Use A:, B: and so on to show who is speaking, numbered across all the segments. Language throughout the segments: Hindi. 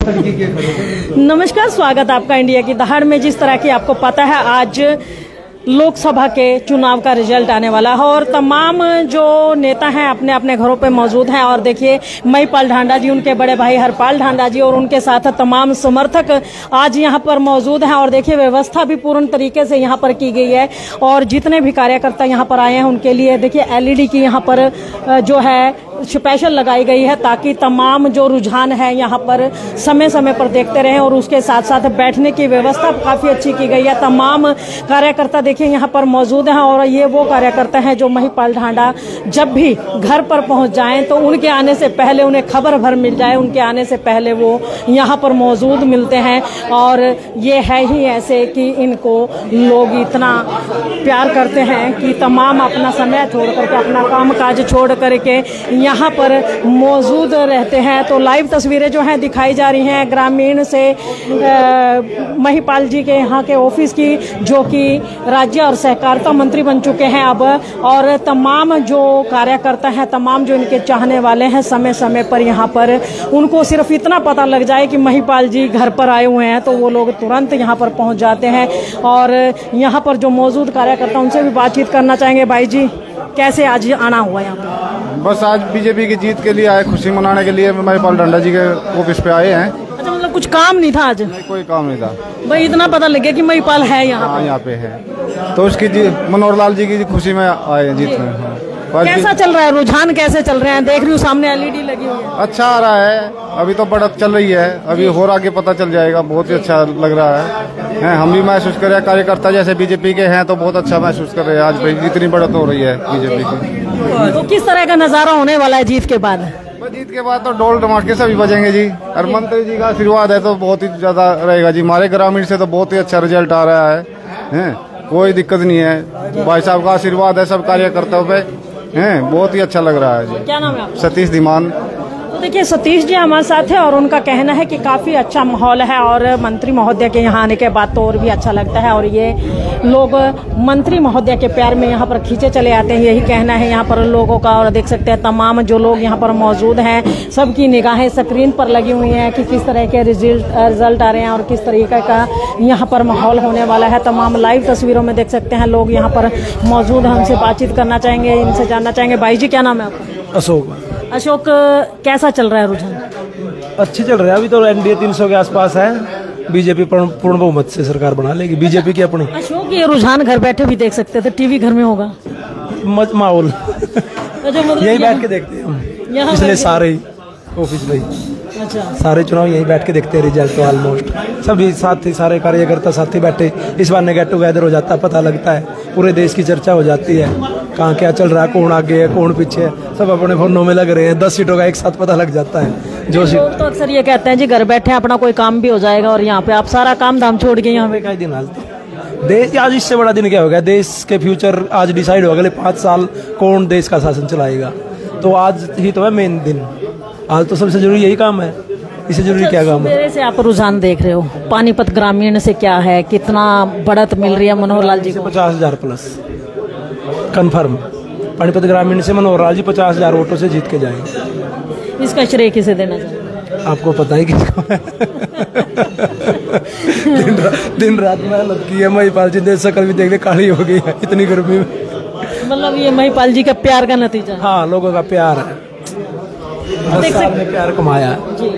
A: नमस्कार, स्वागत आपका इंडिया की दहाड़ में। जिस तरह की आपको पता है, आज लोकसभा के चुनाव का रिजल्ट आने वाला है और तमाम जो नेता हैं अपने अपने घरों पे मौजूद हैं। और देखिए, महिपाल ढांडा जी, उनके बड़े भाई हरपाल ढांडा जी और उनके साथ तमाम समर्थक आज यहाँ पर मौजूद हैं। और देखिए, व्यवस्था भी पूर्ण तरीके से यहाँ पर की गई है और जितने भी कार्यकर्ता यहाँ पर आए हैं उनके लिए देखिए LED की यहाँ पर जो है स्पेशल लगाई गई है, ताकि तमाम जो रुझान है यहाँ पर समय समय पर देखते रहें। और उसके साथ साथ बैठने की व्यवस्था काफ़ी अच्छी की गई है। तमाम कार्यकर्ता देखिए यहाँ पर मौजूद हैं और ये वो कार्यकर्ता हैं जो महिपाल ढांडा जब भी घर पर पहुँच जाएं तो उनके आने से पहले उन्हें खबर भर मिल जाए, उनके आने से पहले वो यहाँ पर मौजूद मिलते हैं। और ये है ही ऐसे कि इनको लोग इतना प्यार करते हैं कि तमाम अपना समय छोड़ करके, अपना काम काज छोड़ करके यहाँ पर मौजूद रहते हैं। तो लाइव तस्वीरें जो हैं दिखाई जा रही हैं ग्रामीण से महिपाल जी के यहाँ के ऑफिस की, जो कि राज्य और सहकारिता मंत्री बन चुके हैं अब। और तमाम जो कार्यकर्ता हैं, तमाम जो इनके चाहने वाले हैं, समय समय पर यहाँ पर उनको सिर्फ इतना पता लग जाए कि महिपाल जी घर पर आए हुए हैं तो वो लोग तुरंत यहाँ पर पहुँच जाते हैं। और यहाँ पर जो मौजूद कार्यकर्ता, उनसे भी बातचीत करना चाहेंगे। भाई जी, कैसे आज आना हुआ यहाँ पर?
B: बस आज बीजेपी की जीत के लिए आए, खुशी मनाने के लिए महिपाल ढांडा जी के ऑफिस पे आए हैं।
A: अच्छा, मतलब कुछ काम नहीं था आज?
B: नहीं, कोई काम नहीं था
A: भाई, इतना पता लग गया कि महिपाल है यहाँ।
B: हाँ, यहाँ पे है तो उसकी मनोहर लाल जी की खुशी में आए हैं, जीत में।
A: कैसा चल रहा है, रुझान कैसे चल रहे हैं? देख रही हूँ सामने LED लगी हुई है।
B: अच्छा आ रहा है, अभी तो बढ़त चल रही है, अभी और आगे पता चल जाएगा। बहुत ही अच्छा लग रहा है। हम भी महसूस कर रहे हैं, कार्यकर्ता जैसे बीजेपी के हैं तो बहुत अच्छा महसूस कर रहे हैं। आज भाई इतनी बढ़त हो रही है बीजेपी की।
A: तो किस तरह का नजारा होने वाला है जीत के बाद?
B: जीत के बाद तो ढोल धमाके सभी बजेंगे जी, और मंत्री जी का आशीर्वाद है तो बहुत ही ज्यादा रहेगा जी। हमारे ग्रामीण से तो बहुत ही अच्छा रिजल्ट आ रहा है, कोई दिक्कत नहीं है। भाई साहब का आशीर्वाद है सब कार्यकर्ताओं पे, बहुत ही अच्छा लग रहा है जी।
A: क्या नाम है आपका?
B: सतीश धीमान।
A: तो देखिए, सतीश जी हमारे साथ है और उनका कहना है कि काफी अच्छा माहौल है और मंत्री महोदय के यहाँ आने के बाद तो और भी अच्छा लगता है। और ये लोग मंत्री महोदय के प्यार में यहाँ पर खींचे चले आते हैं, यही कहना है यहाँ पर लोगों का। और देख सकते हैं तमाम जो लोग यहाँ पर मौजूद हैं, सबकी निगाहें स्क्रीन पर लगी हुई हैं कि किस तरह के रिजल्ट आ रहे हैं और किस तरीके का यहाँ पर माहौल होने वाला है। तमाम लाइव तस्वीरों में देख सकते हैं लोग यहाँ पर मौजूद हैं। हमसे बातचीत करना चाहेंगे, इनसे जानना चाहेंगे। भाई जी, क्या नाम है आपका?
C: अशोक।
A: अशोक, कैसा चल रहा है रुझान?
C: अच्छी चल रहा है। अभी तो NDA 300 के आसपास है। बीजेपी पूर्ण बहुमत से सरकार बना लेगी, बीजेपी की अपनी।
A: अशोक, ये रुझान घर बैठे भी देख सकते थे, TV घर में होगा
C: माहौल
A: मतलब
C: यही बैठ के देखते हैं हम, इसलिए सारे ऑफिस में।
A: अच्छा,
C: सारे चुनाव यहीं बैठ के देखते हैं रिजल्ट तो ऑलमोस्ट सभी साथी, सारे कार्यकर्ता साथी बैठे। इस बार गेट टुगेदर हो जाता है, पता लगता है, पूरे देश की चर्चा हो जाती है, कहाँ क्या चल रहा है, कौन आगे है कौन पीछे है, सब अपने फोनों में लग रहे हैं। 10 सीटों का एक साथ पता लग जाता है। जो
A: लोग तो अक्सर ये कहते हैं जी घर बैठे अपना कोई काम भी हो जाएगा, और यहाँ पे आप सारा काम धाम छोड़ के यहाँ पे
C: कई दिन हालते देश। आज इससे बड़ा दिन क्या होगा? देश के फ्यूचर आज डिसाइड होगा, अगले 5 साल कौन देश का शासन चलाएगा। तो आज ही तो है मेन दिन, आज तो सबसे जरूरी यही काम है। इससे जरूरी क्या काम है?
A: मेरे से आप रुझान देख रहे हो, पानीपत ग्रामीण से क्या है, कितना बढ़त मिल रही है मनोहर लाल जी को?
C: 50,000 प्लस कंफर्म। पानीपत ग्रामीण से मनोहर लाल जी 50,000 वोटों से जीत के जाएंगे।
A: इसका श्रेय किसे देना चाहिए?
C: आपको पता ही किसको है। दिन रात मेहनत की है महिपाल जी ने, शकल भी देखने काली हो गई है इतनी गर्मी में।
A: मतलब ये महिपाल जी का प्यार का नतीजा?
C: हाँ, लोगों का प्यार है, 10 साल में प्यार कमाया
A: जी।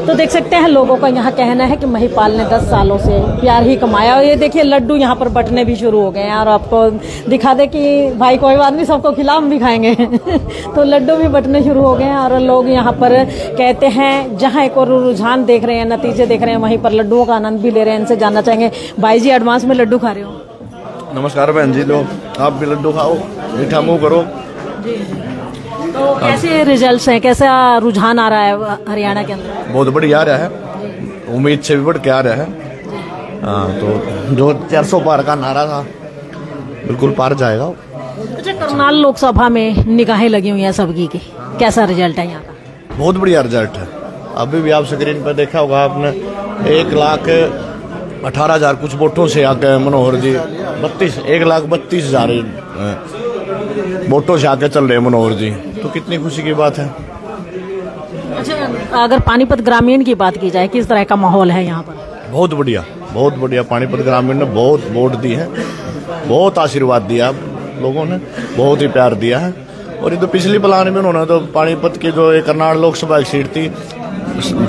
A: तो देख सकते हैं लोगों का यहाँ कहना है कि महिपाल ने 10 सालों से प्यार ही कमाया। और ये देखिए, लड्डू यहाँ पर बंटने भी शुरू हो गए हैं। और आपको दिखा दे कि भाई कोई बात नहीं, सबको खिला, हम भी खाएंगे। तो लड्डू भी बंटने शुरू हो गए हैं और लोग यहाँ पर कहते हैं, जहाँ एक और रुझान देख रहे हैं, नतीजे देख रहे हैं, वहीं पर लड्डुओं का आनंद भी ले रहे हैं। इनसे जानना चाहेंगे। भाई जी, एडवांस में लड्डू खा रहे हो?
D: नमस्कार बहन जी, लो आप भी लड्डू खाओ, मीठा मुँह करो जी।
A: तो कैसे रिजल्ट्स हैं, कैसा रुझान आ रहा है हरियाणा के अंदर?
D: बहुत बढ़िया आ रहा है, उम्मीद से भी बढ़ के आ रहा है। हाँ, तो जो 400 पार का नारा था बिल्कुल पार जाएगा।
A: अच्छा, करनाल लोकसभा में निगाहें लगी हुई हैं सबकी की, कैसा रिजल्ट है यहाँ का?
D: बहुत बढ़िया रिजल्ट है। अभी भी आप स्क्रीन पर देखा होगा आपने, 1,18,000 कुछ वोटों से आके मनोहर जी 1,32,000 वोटों से आके चल रहे मनोहर जी, तो कितनी खुशी की बात है।
A: अच्छा, अगर पानीपत ग्रामीण की बात की जाए, किस तरह का माहौल है यहाँ पर?
D: बहुत बढ़िया। पानीपत ग्रामीण ने बहुत वोट दी है, बहुत आशीर्वाद दिया लोगों ने, बहुत ही प्यार दिया है। और ये तो पिछली प्लान में उन्होंने तो पानीपत की जो कर्नाटक लोकसभा की सीट थी,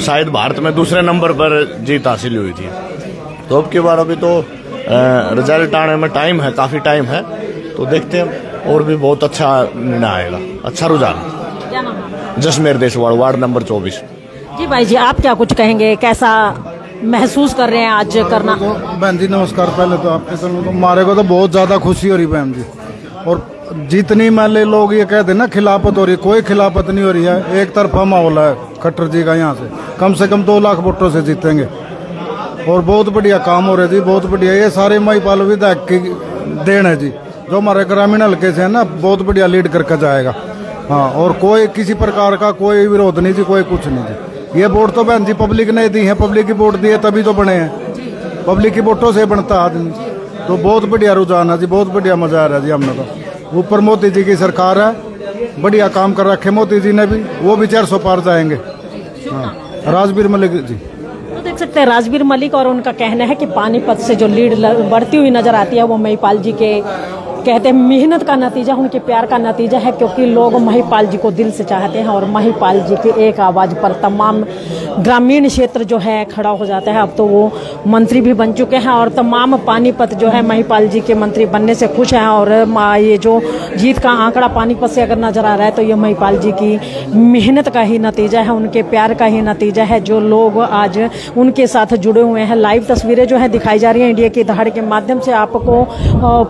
D: शायद भारत में दूसरे नंबर पर जीत हासिल हुई थी। तो अब की बार अभी तो रिजल्ट आने में टाइम है, काफ़ी टाइम है, तो देखते हैं और भी बहुत अच्छा निर्णय आएगा, अच्छा रुझान। Jasmer Deshwar, ward number 24।
A: जी भाई जी, आप क्या कुछ कहेंगे, कैसा महसूस कर रहे हैं आज करना?
E: बहन जी नमस्कार। पहले तो आपके तो हमारे को तो बहुत ज्यादा खुशी हो रही बहन जी, और जितनी मान ले लोग ये कहते हैं ना खिलाफत हो रही है, कोई खिलाफत नहीं हो रही है। एक तरफा माहौल है खट्टर जी का, यहाँ से कम 2 लाख वोटों से जीतेंगे, और बहुत बढ़िया काम हो रहे जी, बहुत बढ़िया। ये सारे महिपाल विधायक की देन है जी, जो हमारे ग्रामीण हल्के से है ना, बहुत बढ़िया लीड करके जाएगा। हाँ, और कोई किसी प्रकार का कोई विरोध नहीं जी, कोई कुछ नहीं जी। ये वोट तो बहन जी पब्लिक ने दी है, पब्लिक की वोट दी है तभी तो बने हैं, पब्लिक की वोटों से बनता आदमी। तो बहुत बढ़िया रुझान है जी, बहुत बढ़िया मजा आ रहा है जी। हमने तो ऊपर मोदी जी की सरकार है, बढ़िया काम कर रखे मोदी जी ने भी, वो भी 400 पार जाएंगे। हाँ, राजबीर मलिक जी
A: तो देख सकते हैं राजबीर मलिक, और उनका कहना है कि पानीपत से जो लीड बढ़ती हुई नजर आती है वो महिपाल जी के कहते हैं मेहनत का नतीजा, उनके प्यार का नतीजा है, क्योंकि लोग महिपाल जी को दिल से चाहते हैं और महिपाल जी के एक आवाज़ पर तमाम ग्रामीण क्षेत्र जो है खड़ा हो जाता है। अब तो वो मंत्री भी बन चुके हैं और तमाम पानीपत जो है महिपाल जी के मंत्री बनने से खुश हैं। और ये जो जीत का आंकड़ा पानीपत से अगर नजर आ रहा है तो ये महिपाल जी की मेहनत का ही नतीजा है, उनके प्यार का ही नतीजा है, जो लोग आज उनके साथ जुड़े हुए हैं। लाइव तस्वीरें जो है दिखाई जा रही हैं इंडिया की दहाड़ के माध्यम से आपको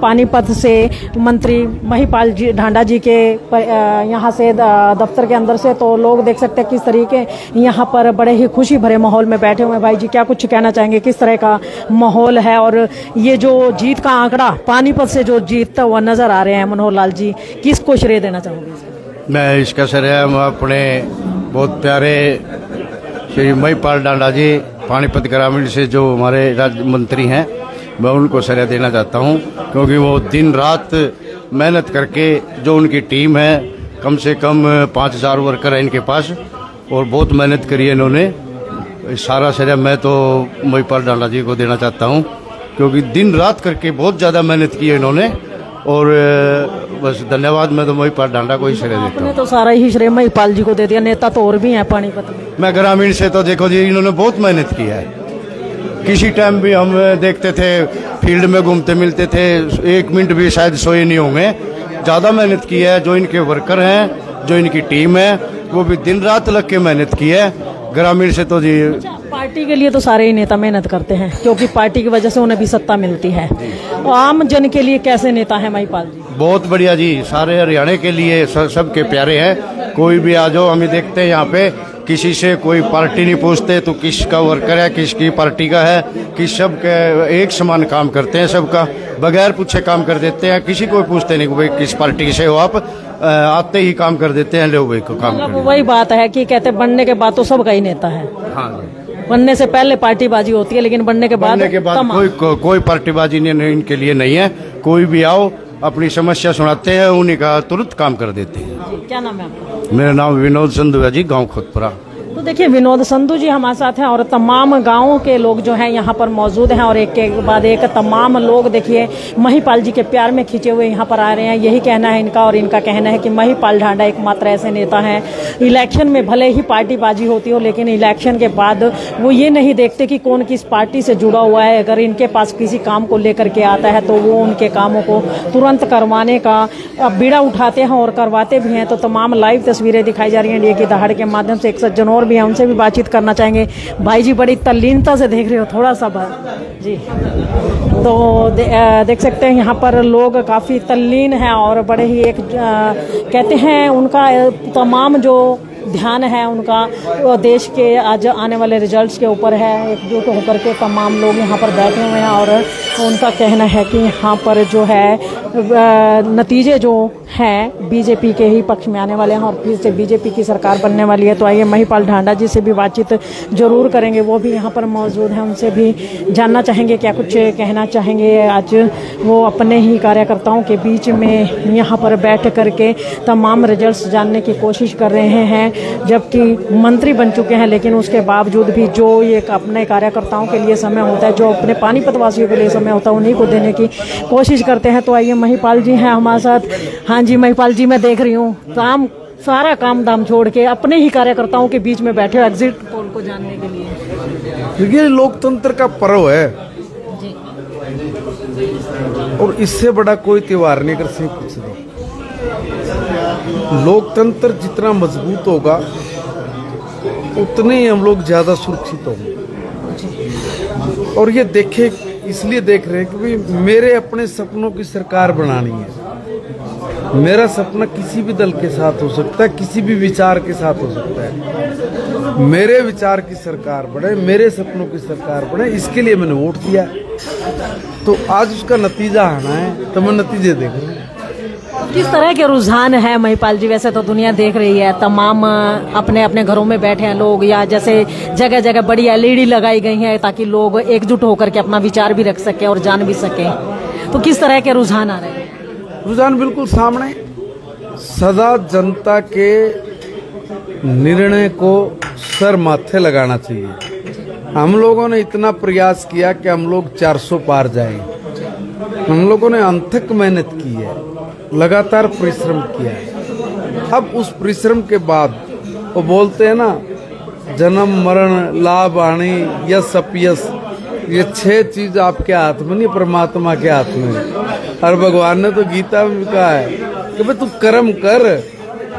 A: पानीपत से मंत्री महिपाल जी ढांडा जी के यहाँ से दफ्तर के अंदर से। तो लोग देख सकते हैं किस तरीके यहाँ पर बड़े ही खुशी भरे माहौल में बैठे हुए हैं। भाई जी क्या कुछ कहना चाहेंगे, किस तरह का माहौल है, और ये जो जीत का आंकड़ा पानीपत से जो जीतता हुआ नजर आ रहे हैं मनोहर लाल जी, किसको श्रेय देना चाहोगे?
F: मैं इसका श्रेय अपने बहुत प्यारे श्री महिपाल ढांडा जी पानीपत ग्रामीण से जो हमारे राज्य मंत्री हैं, मैं उनको श्रेय देना चाहता हूं, क्योंकि वो दिन रात मेहनत करके, जो उनकी टीम है कम से कम 5000 वर्कर है इनके पास, और बहुत मेहनत करी है इन्होंने। सारा श्रेय मैं तो महिपाल ढांडा जी को देना चाहता हूं, क्योंकि दिन रात करके बहुत ज़्यादा मेहनत की है इन्होंने। और बस धन्यवाद, मैं तो महिपाल ढांडा को ही श्रेय देता हूँ।
A: तो सारा ही श्रेय महिपाल जी को दे दिया, नेता तो और भी हैं पानीपत में।
F: मैं ग्रामीण से तो देखो जी, इन्होंने बहुत मेहनत की है। किसी टाइम भी हम देखते थे, फील्ड में घूमते मिलते थे, 1 मिनट भी शायद सोए नहीं होंगे, ज़्यादा मेहनत की है। जो इनके वर्कर हैं, जो इनकी टीम है, वो भी दिन रात लग के मेहनत की है। ग्रामीण से तो जी
A: पार्टी के लिए तो सारे ही नेता मेहनत करते हैं, क्योंकि पार्टी की वजह से उन्हें भी सत्ता मिलती है। और आम जन के लिए कैसे नेता है महिपाल जी?
F: बहुत बढ़िया जी, सारे हरियाणा के लिए सबके प्यारे हैं। कोई भी आ जाओ, हमें देखते हैं यहाँ पे किसी से कोई पार्टी नहीं पूछते, तो किसका वर्कर है, किसकी पार्टी का है, किस सब के एक समान काम करते हैं, सबका बगैर पूछे काम कर देते हैं। किसी को पूछते नहीं कि भाई किस पार्टी से हो आप, आते ही काम कर देते हैं, लो भाई को काम कर।
A: वही बात है कि कहते बनने के बाद तो सबका ही नेता है।
F: हाँ,
A: बनने से पहले पार्टीबाजी होती है, लेकिन बनने के बाद
F: कोई पार्टीबाजी नहीं, इनके लिए नहीं है। कोई भी आओ, अपनी समस्या सुनाते हैं, उन्हीं का तुरंत काम कर देते हैं।
A: क्या नाम है आपका?
F: मेरा नाम विनोद संधू है जी, गांव खोतपुरा।
A: तो देखिए विनोद संधू जी हमारे साथ हैं और तमाम गांवों के लोग जो हैं यहाँ पर मौजूद हैं, और एक के बाद एक तमाम लोग देखिए महिपाल जी के प्यार में खींचे हुए यहाँ पर आ रहे हैं। यही कहना है इनका, और इनका कहना है कि महिपाल ढांडा एकमात्र ऐसे नेता हैं, इलेक्शन में भले ही पार्टीबाजी होती हो, लेकिन इलेक्शन के बाद वो ये नहीं देखते कि कौन किस पार्टी से जुड़ा हुआ है। अगर इनके पास किसी काम को लेकर के आता है तो वो उनके कामों को तुरंत करवाने का बीड़ा उठाते हैं और करवाते भी हैं। तो तमाम लाइव तस्वीरें दिखाई जा रही हैं इंडिया की दहाड़ के माध्यम से। एक सज्जन और भी हैं, उनसे भी बातचीत करना चाहेंगे। भाई जी बड़ी तल्लीनता से देख रहे हो, थोड़ा सा जी। तो देख सकते हैं यहाँ पर लोग काफ़ी तल्लीन हैं और बड़े ही एक कहते हैं उनका तमाम जो ध्यान है उनका देश के आज आने वाले रिजल्ट्स के ऊपर है। एकजुट होकर के तमाम लोग यहाँ पर बैठे हुए हैं और उनका कहना है कि यहाँ पर जो है नतीजे जो है बीजेपी के ही पक्ष में आने वाले हैं और फिर से बीजेपी की सरकार बनने वाली है। तो आइए महिपाल ढांडा जी से भी बातचीत जरूर करेंगे, वो भी यहाँ पर मौजूद हैं, उनसे भी जानना चाहेंगे क्या कुछ कहना चाहेंगे। आज वो अपने ही कार्यकर्ताओं के बीच में यहाँ पर बैठ करके तमाम रिजल्ट्स जानने की कोशिश कर रहे हैं, जबकि मंत्री बन चुके हैं, लेकिन उसके बावजूद भी जो ये अपने कार्यकर्ताओं के लिए समय होता है, जो अपने पानीपत वासियों के लिए समय होता है, उन्हीं को देने की कोशिश करते हैं। तो आइए महिपाल जी हैं हमारे साथ। हाँ जी महिपाल जी, मैं देख रही हूँ सारा काम दाम छोड़ के अपने ही कार्यकर्ताओं के बीच में बैठे हो एग्जिट पोल को जानने के लिए।
G: देखिए, लोकतंत्र का पर्व है
A: जी।
G: और इससे बड़ा कोई त्योहार नहीं कर सकते कुछ नहीं। लोकतंत्र जितना मजबूत होगा उतने ही हम लोग ज्यादा सुरक्षित होंगे। और ये देखे इसलिए देख रहे हैं कि भाई मेरे अपने सपनों की सरकार बनानी है। मेरा सपना किसी भी दल के साथ हो सकता है, किसी भी विचार के साथ हो सकता है। मेरे विचार की सरकार बने, मेरे सपनों की सरकार बने, इसके लिए मैंने वोट दिया। तो आज उसका नतीजा आना है, तो मैं नतीजे देख रहा हूँ।
A: किस तरह के रुझान है महिपाल जी? वैसे तो दुनिया देख रही है, तमाम अपने अपने घरों में बैठे हैं लोग, या जैसे जगह जगह बड़ी LED लगाई गई है ताकि लोग एकजुट होकर के अपना विचार भी रख सके और जान भी सके। तो किस तरह के रुझान आ रहे हैं?
G: रुझान बिल्कुल सामने, सदा जनता के निर्णय को सर माथे लगाना चाहिए। हम लोगों ने इतना प्रयास किया कि हम लोग 400 पार जाएं। हम लोगों ने अनथक मेहनत की है, लगातार परिश्रम किया है। अब उस परिश्रम के बाद वो बोलते हैं ना, जन्म मरण लाभ हानि यश अपयश, ये 6 चीज आपके हाथ में नहीं, परमात्मा के हाथ में है। और भगवान ने तो गीता में कहा है कि भाई तू कर्म कर,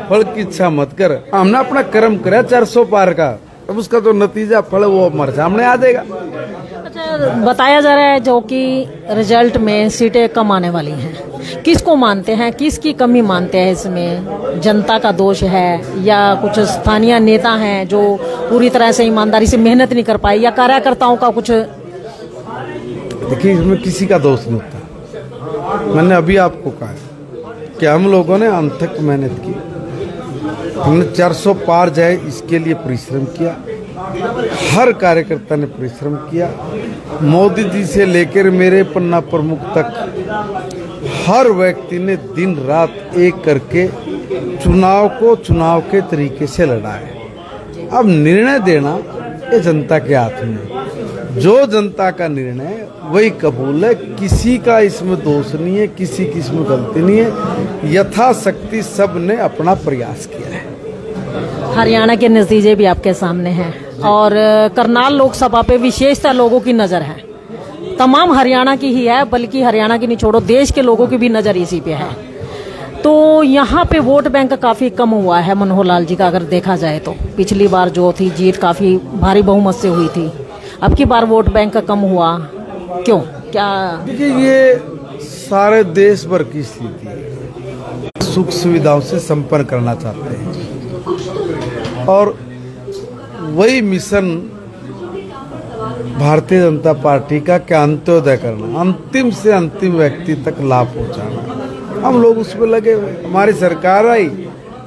G: फल की इच्छा मत कर। हमने अपना कर्म करा 400 पार का, अब उसका तो नतीजा फल वो हमारे सामने आ जाएगा।
A: अच्छा, बताया जा रहा है जो कि रिजल्ट में सीटें कम आने वाली हैं, किसको मानते हैं, किसकी कमी मानते हैं इसमें? जनता का दोष है या कुछ स्थानीय नेता हैं जो पूरी तरह से ईमानदारी से मेहनत नहीं कर पाए, या कार्यकर्ताओं का कुछ?
G: देखिए, इसमें किसी का दोष नहीं होता। मैंने अभी आपको कहा कि हम लोगों ने अनथक मेहनत की, हमने 400 पार जाए इसके लिए परिश्रम किया। हर कार्यकर्ता ने परिश्रम किया। मोदी जी से लेकर मेरे पन्ना प्रमुख तक हर व्यक्ति ने दिन रात एक करके चुनाव को चुनाव के तरीके से लड़ा है। अब निर्णय देना ये जनता के हाथ में है। जो जनता का निर्णय वही कबूल है, किसी का इसमें दोष नहीं है, किसी की इसमें गलती नहीं है। यथाशक्ति सब ने अपना प्रयास किया है।
A: हरियाणा के नतीजे भी आपके सामने हैं और करनाल लोकसभा पे विशेषता लोगों की नजर है, तमाम हरियाणा की ही है, बल्कि हरियाणा की नहीं छोड़ो, देश के लोगों की भी नजर इसी पे है। तो यहाँ पे वोट बैंक काफी कम हुआ है मनोहर लाल जी का, अगर देखा जाए तो। पिछली बार जो थी जीत काफी भारी बहुमत से हुई थी, अब की बार वोट बैंक कम हुआ, क्यों? क्या?
G: देखिए, ये सारे देश भर की स्थिति है। सुख सुविधाओं से संपन्न करना चाहते हैं और वही मिशन भारतीय जनता पार्टी का क्या अंत्योदय करना, अंतिम से अंतिम व्यक्ति तक लाभ पहुंचाना। हम लोग उसमें लगे हुए। हमारी सरकार आई,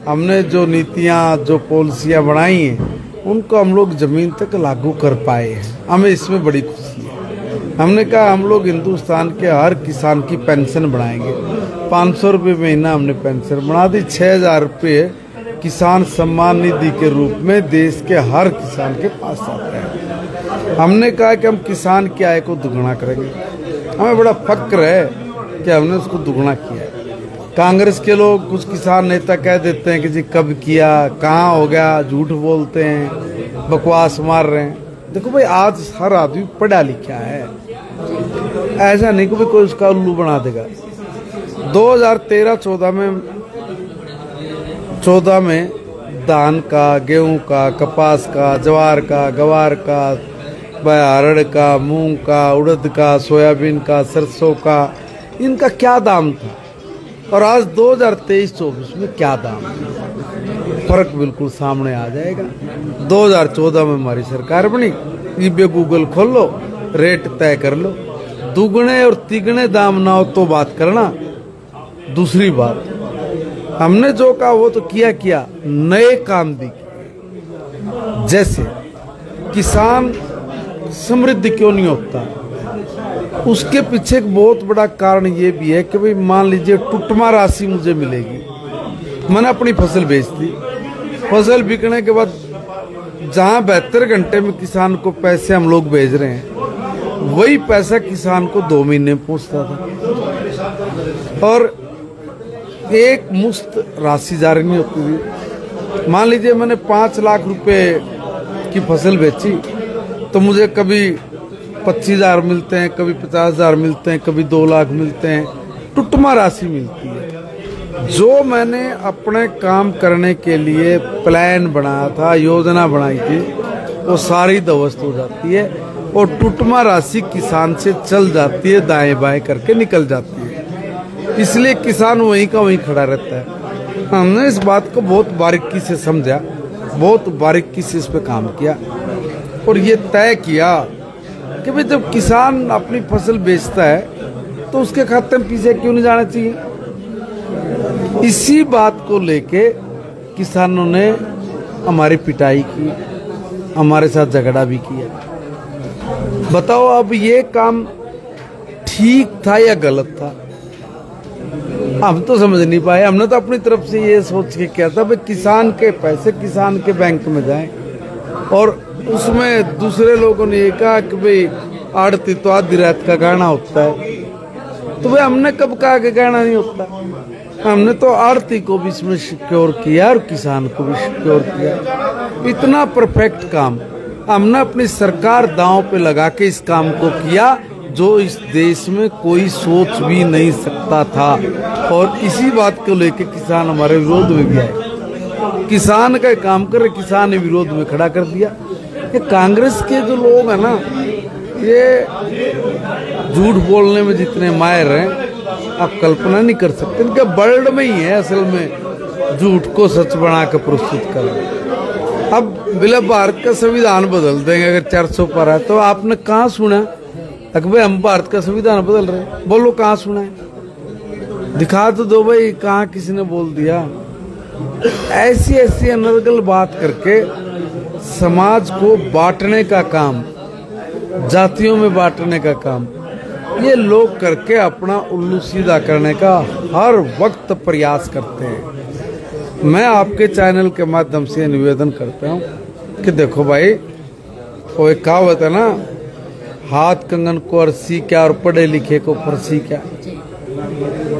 G: हमने जो नीतियां जो पॉलिसियां बनाई हैं उनको हम लोग जमीन तक लागू कर पाए हैं। हमें इसमें बड़ी खुशी है। हमने कहा हम लोग हिंदुस्तान के हर किसान की पेंशन बढ़ाएंगे। 500 रुपये महीना हमने पेंशन बढ़ा दी। 6000 रुपये किसान सम्मान निधि के रूप में देश के हर किसान के पास आते हैं। हमने कहा कि हम किसान की आय को दुगना करेंगे। हमें बड़ा फक्र है कि हमने उसको दुगना किया है। कांग्रेस के लोग, कुछ किसान नेता कह देते हैं कि जी कब किया, कहाँ हो गया, झूठ बोलते हैं, बकवास मार रहे हैं। देखो भाई, आज हर आदमी पढ़ा लिखा है, ऐसा नहीं कि कोई उसका उल्लू बना देगा। 2013-14 में धान का, गेहूं का, कपास का, ज्वार का, गवार का, अरहर का, मूंग का, उड़द का, सोयाबीन का, सरसों का, इनका क्या दाम था और आज 2023-24 में क्या दाम है? फर्क बिल्कुल सामने आ जाएगा। 2014 में हमारी सरकार बनी, ईबे गूगल खोल लो, रेट तय कर लो। दुगने और तिगने दाम ना हो तो बात करना। दूसरी बात, हमने जो कहा वो तो किया, नए काम भी किए। जैसे किसान समृद्ध क्यों नहीं होता, उसके पीछे एक बहुत बड़ा कारण ये भी है कि भाई मान लीजिए टुटमा राशि मुझे मिलेगी, मैंने अपनी फसल बेच दी, फसल बिकने के बाद जहाँ 72 घंटे में किसान को पैसे हम लोग भेज रहे हैं, वही पैसा किसान को 2 महीने में पहुँचता था और एक मुश्त राशि जारी नहीं होती थी। मान लीजिए मैंने 5 लाख रुपए की फसल बेची तो मुझे कभी 25,000 मिलते हैं, कभी 50,000 मिलते हैं, कभी 2 लाख मिलते हैं, टुटमा राशि मिलती है। जो मैंने अपने काम करने के लिए प्लान बनाया था, योजना बनाई थी, वो सारी ध्वस्त हो जाती है और टुटमा राशि किसान से चल जाती है, दाएं बाएं करके निकल जाती है। इसलिए किसान वहीं का वहीं खड़ा रहता है। हमने इस बात को बहुत बारीकी से समझा, बहुत बारीकी से इस पे काम किया और ये तय किया कि भाई जब किसान अपनी फसल बेचता है तो उसके खाते में पीछे क्यों नहीं जाना चाहिए। इसी बात को लेके किसानों ने हमारी पिटाई की, हमारे साथ झगड़ा भी किया। बताओ अब ये काम ठीक था या गलत था, हम तो समझ नहीं पाए। हमने तो अपनी तरफ से ये सोच के किया था भाई किसान के पैसे किसान के बैंक में जाएं और उसमें दूसरे लोगों ने ये कहा कि भाई आड़ती तो आधी रात का गाना होता है, तो भाई हमने कब कहा कि गाना नहीं होता। हमने तो आड़ती को भी इसमें सिक्योर किया और किसान को भी सिक्योर किया। इतना परफेक्ट काम हमने अपनी सरकार दांव पे लगा के इस काम को किया जो इस देश में कोई सोच भी नहीं सकता था। और इसी बात को लेके किसान हमारे विरोध में भी आए। किसान का काम कर, किसान ने विरोध में खड़ा कर दिया। ये कांग्रेस के जो लोग हैं ना, ये झूठ बोलने में जितने माहिर हैं आप कल्पना नहीं कर सकते। इनके वर्ल्ड में ही है असल में झूठ को सच बना कर प्रस्तुत करना। अब बिला भारत का संविधान बदल देंगे अगर 400 पर है तो आपने कहाँ सुना भाई हम भारत का संविधान बदल रहे हैं? बोलो कहाँ सुना है, दिखा तो दो भाई कहाँ किसी ने बोल दिया। ऐसी ऐसी अनर्गल बात करके समाज को बांटने का काम, जातियों में बांटने का काम ये लोग करके अपना उल्लू सीधा करने का हर वक्त प्रयास करते हैं। मैं आपके चैनल के माध्यम से निवेदन करता हूँ कि देखो भाई, वो एक कहावत है ना, हाथ कंगन को अर्सी क्या और पढ़े लिखे को फर्सी क्या।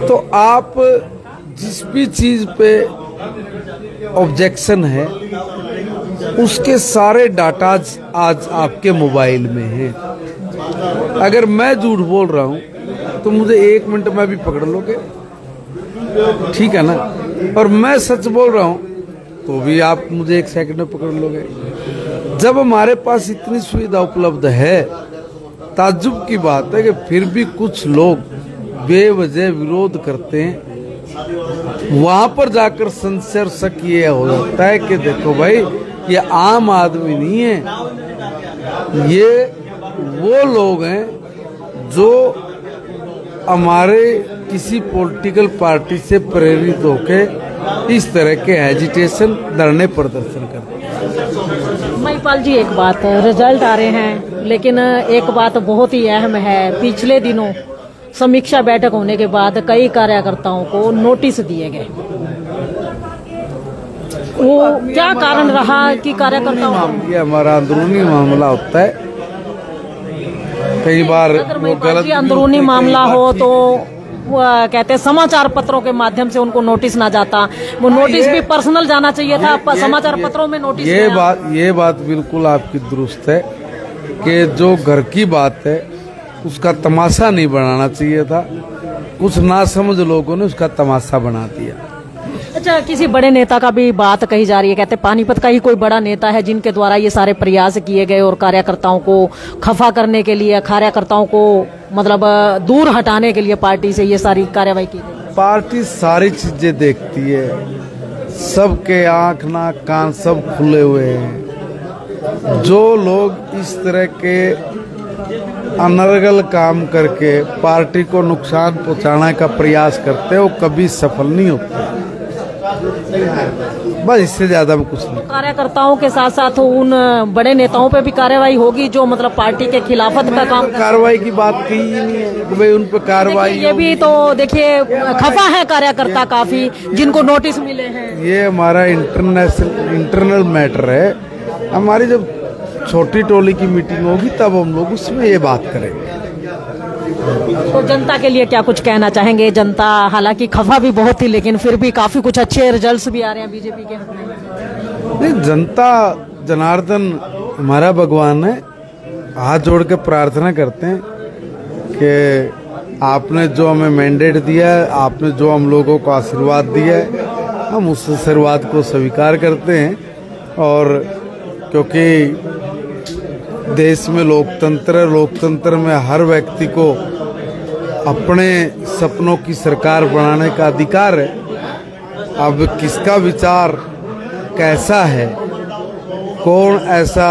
G: तो आप जिस भी चीज पे ऑब्जेक्शन है उसके सारे डाटा आज आपके मोबाइल में हैं। अगर मैं झूठ बोल रहा हूं तो मुझे 1 मिनट में भी पकड़ लोगे, ठीक है ना, और मैं सच बोल रहा हूं तो भी आप मुझे 1 सेकंड में पकड़ लोगे। जब हमारे पास इतनी सुविधा उपलब्ध है, ताज्जुब की बात है कि फिर भी कुछ लोग बेवजह विरोध करते हैं। वहां पर जाकर संशय और शक ये हो जाता है कि देखो भाई ये आम आदमी नहीं है, ये वो लोग हैं जो हमारे किसी पॉलिटिकल पार्टी से प्रेरित होकर इस तरह के एजिटेशन, धरने प्रदर्शन करते हैं।
A: महिपाल जी, एक बात, रिजल्ट आ रहे हैं लेकिन एक बात बहुत ही अहम है। पिछले दिनों समीक्षा बैठक होने के बाद कई कार्यकर्ताओं को नोटिस दिए गए, वो क्या कारण रहा कि कार्यकर्ताओं
G: ये हमारा अंदरूनी मामला होता है। कई बार वो गलत
A: अंदरूनी मामला हो तो कहते हैं समाचार पत्रों के माध्यम से उनको नोटिस ना जाता, वो नोटिस भी पर्सनल जाना चाहिए था। समाचार पत्रों में नोटिस
G: ये बात बिल्कुल आपकी दुरुस्त है कि जो घर की बात है उसका तमाशा नहीं बनाना चाहिए था। कुछ नासमझ लोगों ने उसका तमाशा बना दिया।
A: अच्छा, किसी बड़े नेता का भी बात कही जा रही है, कहते पानीपत का ही कोई बड़ा नेता है जिनके द्वारा ये सारे प्रयास किए गए और कार्यकर्ताओं को खफा करने के लिए, कार्यकर्ताओं को मतलब दूर हटाने के लिए पार्टी से ये सारी कार्रवाई की गई।
G: पार्टी सारी चीजें देखती है, सबके आंख नाक कान सब खुले हुए हैं। जो लोग इस तरह के अनर्गल काम करके पार्टी को नुकसान पहुंचाने का प्रयास करते हैं वो कभी सफल नहीं होते। बस इससे ज्यादा में कुछ नहीं।
A: कार्यकर्ताओं के साथ साथ उन बड़े नेताओं पे भी कार्रवाई होगी जो मतलब पार्टी के खिलाफत का काम।
G: कार्रवाई की बात की ही नहीं है कि भाई उन पर कार्रवाई।
A: ये भी तो देखिए खफा है कार्यकर्ता काफी जिनको नोटिस मिले हैं।
G: ये हमारा इंटरनल मैटर है। हमारी जब छोटी टोली की मीटिंग होगी तब हम लोग उसमें ये बात करेंगे।
A: तो जनता के लिए क्या कुछ कहना चाहेंगे? जनता हालांकि खफा भी बहुत थी लेकिन फिर भी काफी कुछ अच्छे रिजल्ट्स भी आ रहे हैं बीजेपी के।
G: नहीं, जनता जनार्दन हमारा भगवान है। हाथ जोड़ के प्रार्थना करते हैं कि आपने जो हमें मैंडेट दिया है, आपने जो हम लोगों को आशीर्वाद दिया है, हम उस आशीर्वाद को स्वीकार करते हैं। और क्योंकि देश में लोकतंत्र में हर व्यक्ति को अपने सपनों की सरकार बनाने का अधिकार है। अब किसका विचार कैसा है, कौन ऐसा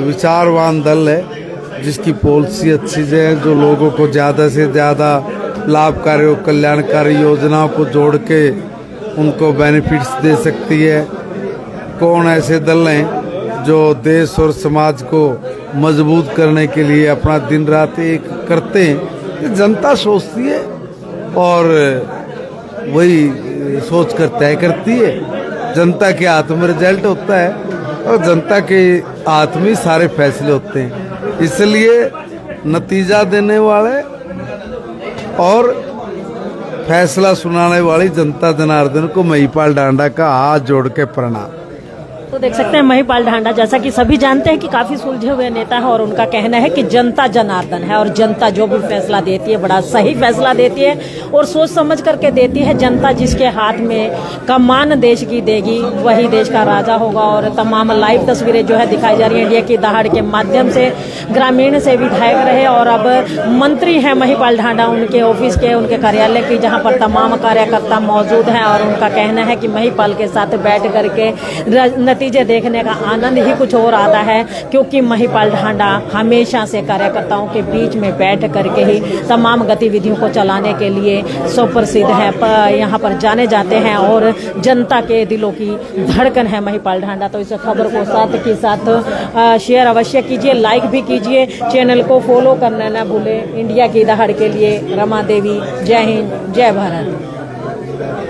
G: विचारवान दल है जिसकी पॉलिसी अच्छी है, जो लोगों को ज़्यादा से ज़्यादा लाभकारी और कल्याणकारी योजनाओं को जोड़ के उनको बेनिफिट्स दे सकती है, कौन ऐसे दल हैं जो देश और समाज को मजबूत करने के लिए अपना दिन रात एक करते हैं। जनता सोचती है और वही सोच कर तय करती है। जनता के हाथ में रिजल्ट होता है और जनता के हाथ में सारे फैसले होते हैं। इसलिए नतीजा देने वाले और फैसला सुनाने वाली जनता जनार्दन को महिपाल ढांडा का हाथ जोड़ के प्रणाम।
A: तो देख सकते हैं महिपाल ढांडा, जैसा कि सभी जानते हैं कि काफी सुलझे हुए नेता है और उनका कहना है कि जनता जनार्दन है और जनता जो भी फैसला देती है बड़ा सही फैसला देती है और सोच समझ करके देती है। जनता जिसके हाथ में कमान देश की देगी वही देश का राजा होगा। और तमाम लाइव तस्वीरें जो है दिखाई जा रही है इंडिया की दहाड़ के माध्यम से। ग्रामीण से विधायक रहे और अब मंत्री हैं महिपाल ढांडा, उनके ऑफिस के, उनके कार्यालय की, जहाँ पर तमाम कार्यकर्ता मौजूद हैं और उनका कहना है कि महिपाल के साथ बैठ करके नतीजे देखने का आनंद ही कुछ और आता है, क्योंकि महिपाल ढांडा हमेशा से कार्यकर्ताओं के बीच में बैठ करके ही तमाम गतिविधियों को चलाने के लिए सुप्रसिद्ध है। यहाँ पर जाने जाते हैं और जनता के दिलों की धड़कन है महिपाल ढांडा। तो इस खबर को साथ के साथ शेयर अवश्य कीजिए, लाइक भी कीजिए, चैनल को फॉलो करना ना भूलें। इंडिया की दहाड़ के लिए रमा देवी, जय हिंद, जय भारत।